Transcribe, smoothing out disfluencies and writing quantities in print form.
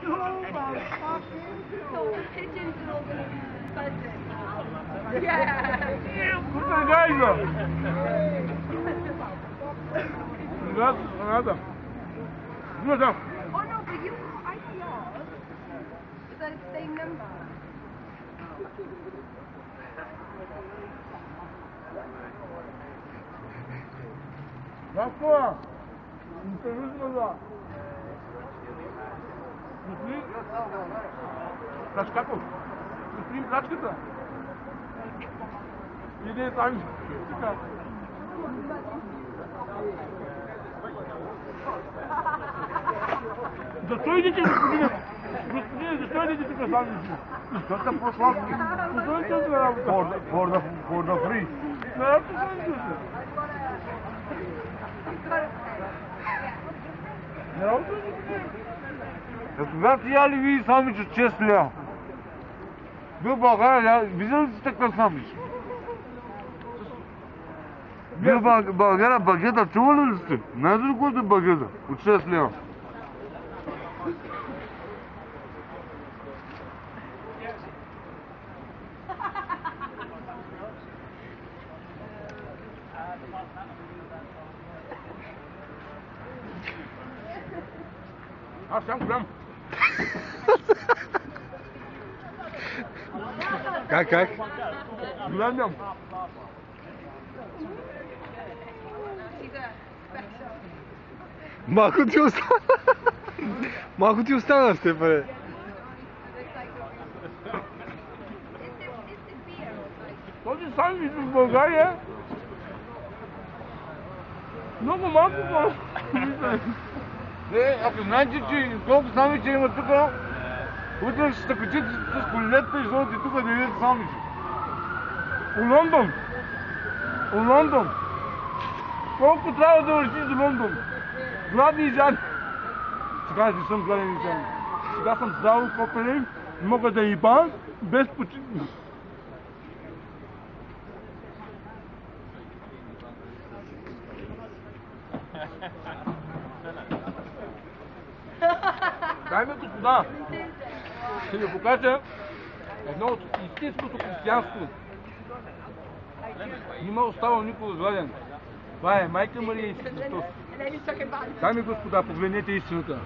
So the pigeons are all going to be buzzing. Yeah. Куда гайда? Газ, надо. Ну да. Oh no, but you, I know yours. Is that the same number? Гафа! Интересно. Качката. Господин качката. Иде там. Така. Защо идете, господине? Господине, защо идете тук сами? Защото са по-сладки. Защо идете за работа? For the free. Не, защо идете? Не работа идете? Когато яли ви самиче 6 лева. Вие в България виждали ли сте такъв самич? Вие в България багета чували ли сте? Знаете ли колко е багета? От 6 лева. Аз сам голям. Как? Голям. Малко ти остана. Малко ти остана, Стефане. Този сандвич в България много малко хора. Ако знаете, че колко самиче има тук, утре ще се качите с колелета и золоти тук да видите самиче. У Лондон. Колко трябва да вършиш до Лондон? Гладни и жадни. Сега не съм гладен и жаден. Сега съм здраво копелен, мога да иба без почивка. Дайме господа, ще ви покажа едно от истинското християнство. Нима оставал никога гладен. Това е Майка Мария и Христос. Дами и господа, погледнете истината.